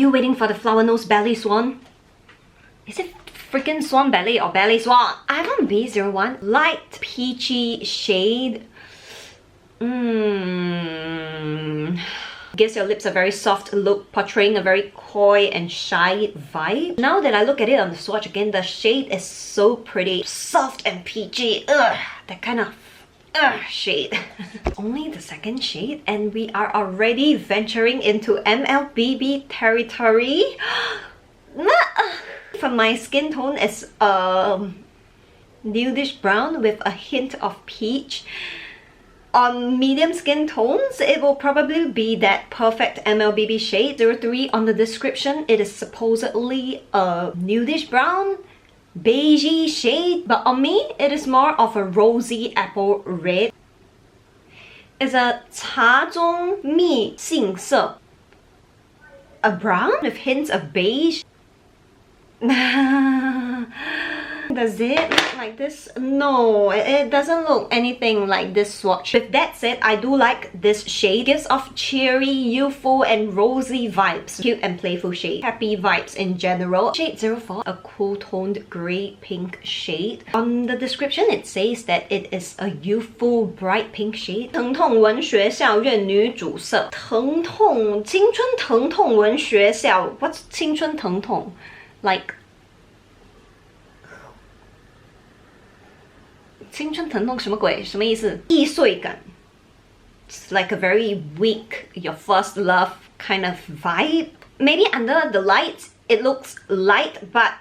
Still waiting for the flower nose ballet swan. Is it freaking swan ballet or ballet swan? I have on B01. Light peachy shade. Gives your lips a very soft look, portraying a very coy and shy vibe. Now that I look at it on the swatch again, the shade is so pretty. Soft and peachy. That kind of shade. Only the second shade and we are already venturing into MLBB territory. For my skin tone, it's nudish brown with a hint of peach. On medium skin tones, it will probably be that perfect MLBB shade. 03 on the description, it is supposedly a nudish brown, beigey shade, but on me, it is more of a rosy apple red. It's a 茶中蜜杏色, a brown with hints of beige. Does it look like this? No, it doesn't look anything like this swatch. With that said, I do like this shade. Gives off cheery, youthful and rosy vibes. Cute and playful shade. Happy vibes in general. Shade 04, a cool toned grey pink shade. On the description, it says that it is a youthful bright pink shade. 疼痛文学校院女主色. 疼痛, 青春疼痛文学校. What's 青春疼痛? Like 青春疼痛什么鬼？什么意思？易碎感。It's like a very weak, your first love kind of vibe. Maybe under the lights, it looks light, but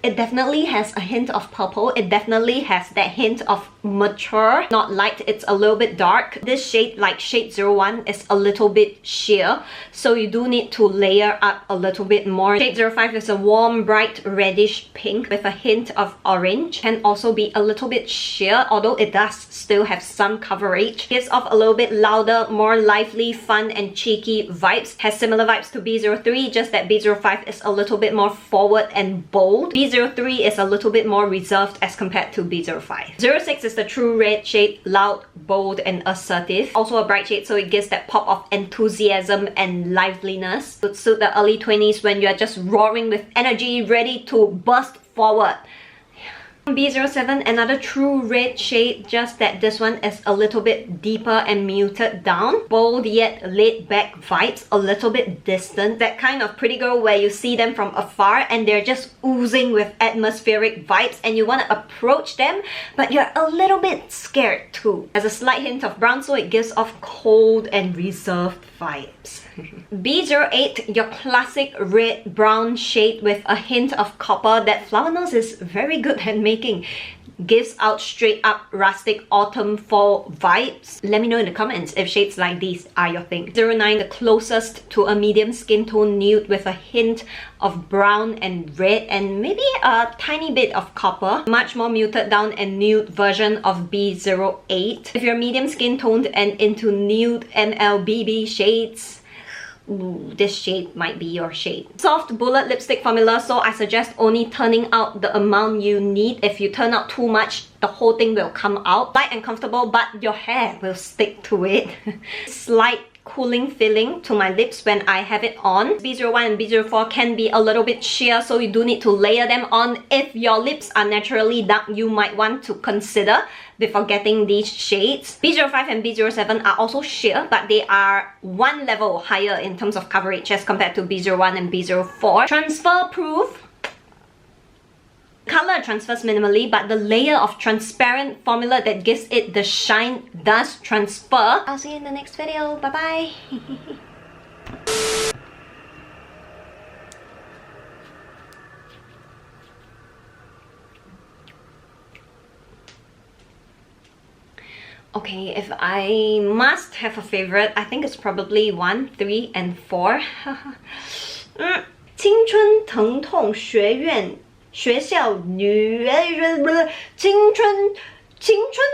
it definitely has a hint of purple. It definitely has that hint of mature. Not light, it's a little bit dark. This shade, like shade 01, is a little bit sheer. So you do need to layer up a little bit more. Shade 05 is a warm, bright, reddish pink with a hint of orange. Can also be a little bit sheer, although it does still have some coverage. Gives off a little bit louder, more lively, fun and cheeky vibes. Has similar vibes to B03, just that B05 is a little bit more forward and bold. B03 is a little bit more reserved as compared to B05. 06 is the true red shade, loud, bold and assertive. Also a bright shade, so it gives that pop of enthusiasm and liveliness. It would suit the early 20s when you're just roaring with energy, ready to burst forward. B07, another true red shade, just that this one is a little bit deeper and muted down. Bold yet laid back vibes, a little bit distant. That kind of pretty girl where you see them from afar and they're just oozing with atmospheric vibes and you want to approach them, but you're a little bit scared too. Has a slight hint of brown, so it gives off cold and reserved vibes. B08, your classic red brown shade with a hint of copper that Flower Nose is very good at making. Gives out straight up rustic autumn fall vibes. Let me know in the comments if shades like these are your thing. 09, the closest to a medium skin tone nude with a hint of brown and red and maybe a tiny bit of copper. Much more muted down and nude version of B08. If you're medium skin toned and into nude MLBB shades, ooh, this shade might be your shade. Soft bullet lipstick formula, so I suggest only turning out the amount you need. If you turn out too much, the whole thing will come out. Light and comfortable, but your hair will stick to it. Slight cooling feeling to my lips when I have it on. B01 and B04 can be a little bit sheer, so you do need to layer them on. If your lips are naturally dark, you might want to consider before getting these shades. B05 and B07 are also sheer, but they are one level higher in terms of coverage as compared to B01 and B04. Transfer proof. Color transfers minimally, but the layer of transparent formula that gives it the shine does transfer. I'll see you in the next video. Bye bye. Okay, if I must have a favorite, I think it's probably 1, 3, and 4. 青春疼痛学院学校女青春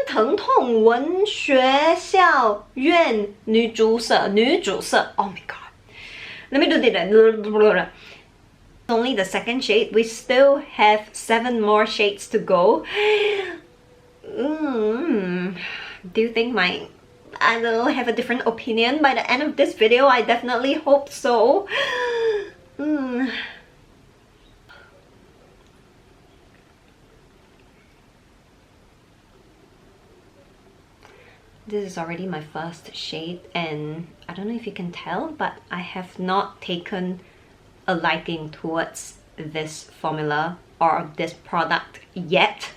疼痛文学校院女主色 Oh my god. Let me do that. Only the second shade. We still have 7 more shades to go. Do you think I will have a different opinion by the end of this video? I definitely hope so. This is already my first shade, and I don't know if you can tell, but I have not taken a liking towards this formula or this product yet.